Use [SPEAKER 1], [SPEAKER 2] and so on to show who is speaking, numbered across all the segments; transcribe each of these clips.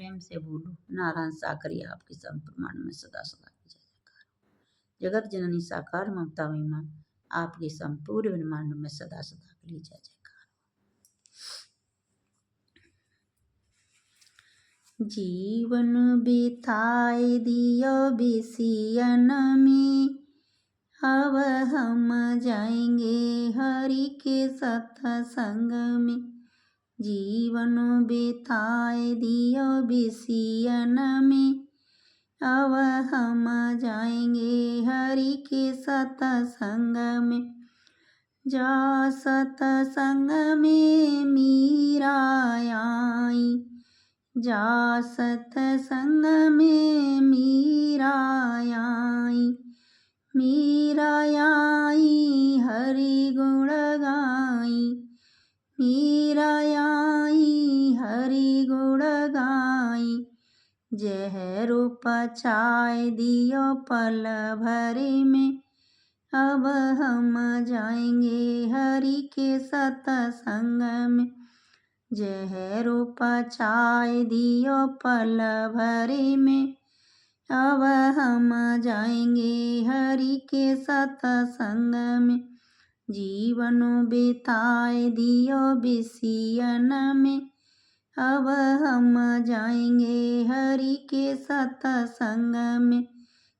[SPEAKER 1] प्रेम से बोलो। नारायण साकरी आपकी संप्रमाण में सदा सदा की जय जयकार। जगत जननी साकार ममता विमान आपके संपूर्ण ब्रह्मांड में सदा सदा के लिए जय जयकार। जीवन बिताए दियो बिसियन में, अब हम जाएंगे हरि के सत्संग में। जीवन बिताए दियो बिसियन में, अब हम जाएंगे हरि के सत्संग में। जा सत्संग में मीरा आई, जा सत्संग में मीरा आई। मीरा आई हरि गुण गाई, मीरा आई हरि गुण गाई। जय रूप छाय दियो पल भरे में, अब हम जाएंगे हरि के सत्संग में। जय रूप छाय दियो पल भरे में, अब हम जाएंगे हरि के सत्संग में। जीवन बिताए दियो बिसियन में, अब हम जाएंगे हरि के सत्संग में।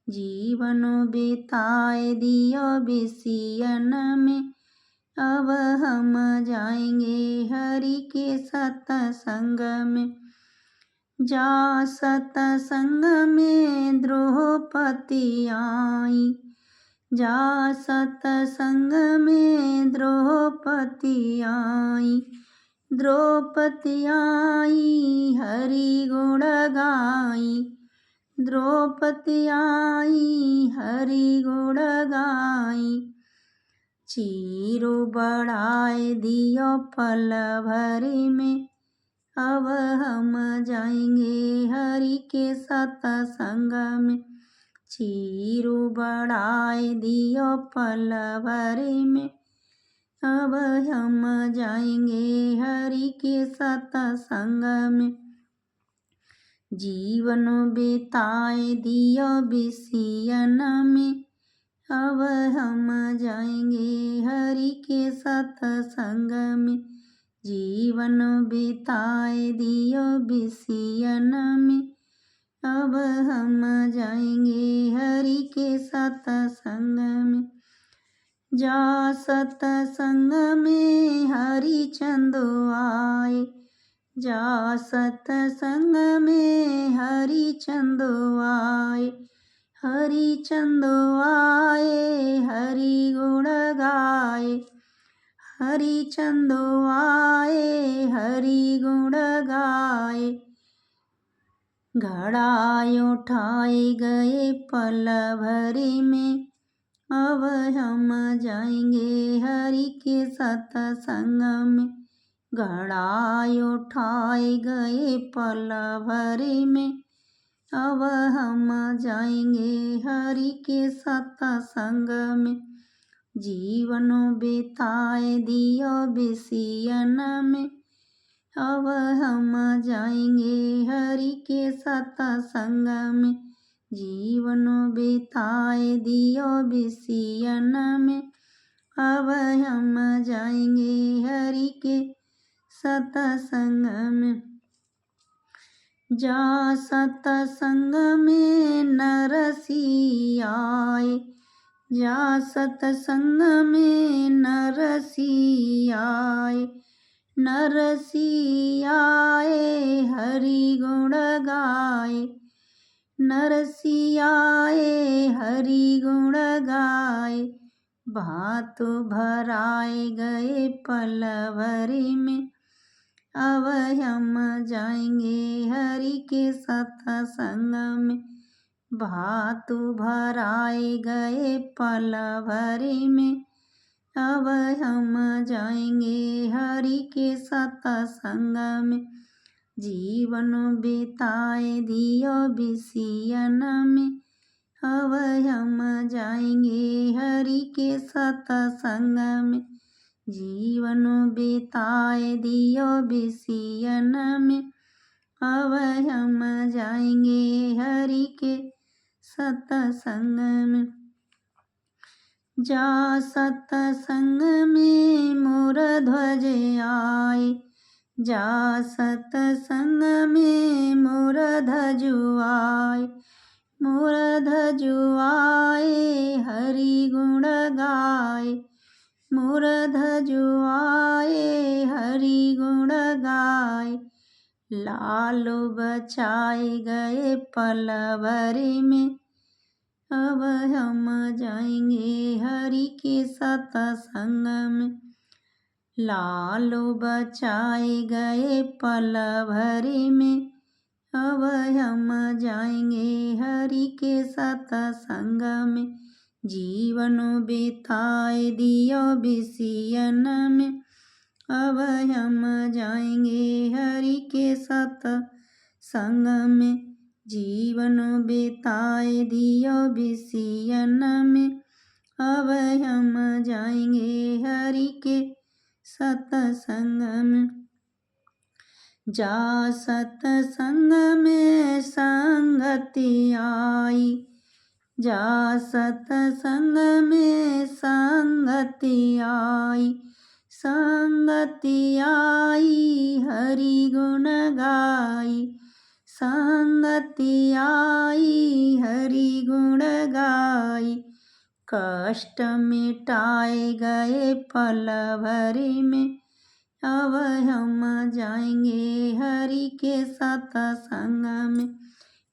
[SPEAKER 1] जीवन बिताए दियो बिसियन में, अब हम जाएंगे हरि के सत्संग में। जा सत्संग में द्रौपदी आई, जा सत्संग में द्रौपदी आई। द्रौपदी आई हरि गुण गाई, द्रौपदी आई हरि गुण गाई। चीरू बढ़ाए दियो पल भरे में, अब हम जाएंगे हरि के सत्संग में। चीरू बढ़ाए दियो पल भरे में, अब हम जाएंगे हरि के सत्संग में। जीवन बिताए दियो बिसियन में, अब हम जाएंगे हरि के सत्संग में। जीवन बिताए दियो बिसियन में, अब हम जाएंगे हरि के सत्संग में। जा सत्संग में हरिचंद आए, जा सत्संग में हरिचंद आए। हरिचंद आए हरि गुण गाए, हरिचंद आए हरि गुण गाए। घड़ा उठाए गए पल भरे में, अब हम जाएंगे हरि के सत्संग में। घड़ा उठाए गए पल भरे में, अब हम जाएंगे हरि के सत्संग में। जीवन बिताए दियो बिसियन में, अब हम जाएंगे हरि के सत्संग में। जीवन बिताए दियो बिसियन में, अब हम जाएंगे हरि के सत्संग में। जा सत्संग में नरसी आए, जा सत्संग में नरसी आए। नरसी आए हरि गुण गाए, नरसी आए हरि गुण गाए। भात भराए गए पल भरे में, अब हम जाएंगे हरि के सत्संग में। भात भराए गए पल भरे में, अब हम जाएंगे हरि के सत्संग में। जीवन बिताए दियो बिसियन में, अब हम जाएंगे हरि के सत्संग में। जीवन बिताए दियो बिसियन में, अब हम जाएंगे हरि के सत्संग में। जा सत्संग में मोर ध्वज आए, जा सत्संग में मोर ध्वजुआए, मोर ध्वजुआए हरि गुण गाए, मोर ध्वजुआए हरि गुण गाए। लालो बचाए गए पल भर में, अब हम जाएंगे हरि के सत्संग में। लालो बचाए गए पल भर में, अब हम जाएंगे हरि के सत्संग में। जीवन बिताए दियो बिसियन में, अब हम जाएंगे हरि के सत्संग में। जीवन बिताए दियो बिसियन में, अब हम जाएंगे हरि के सत्संग में। जा सत्संग में संगति आई, जा सत्संग में संगति आई, संगति आई हरि गुण गाई, संगति आई हरि गुण गाई। कष्ट मिटाए गए पल भर में, अब हम जाएंगे हरि के सत्संग में।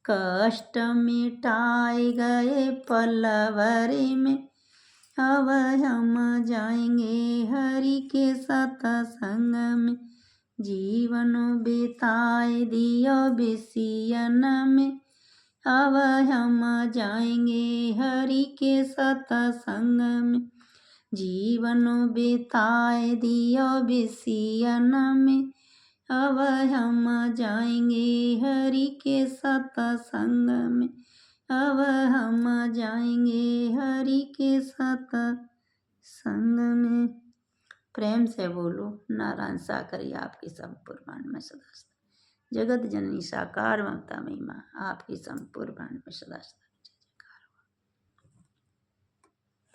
[SPEAKER 1] कष्ट मिटाए गए पल भर में, अब हम जाएंगे हरि के सत्संग में। जीवन बिताए दियो बिसियन में, अब हम जाएंगे हरि के सत्संग में। जीवन बिताए दियो बिसियन में, अब हम जाएंगे हरि के सत्संग में। अब हम जाएंगे हरि के सत्संग में। प्रेम से बोलो नारायण साकरी आपकी संपूर्ण में सदा सदा। जगत जननी साकार ममता महिमा आपकी संपूर्ण में सदा सदा।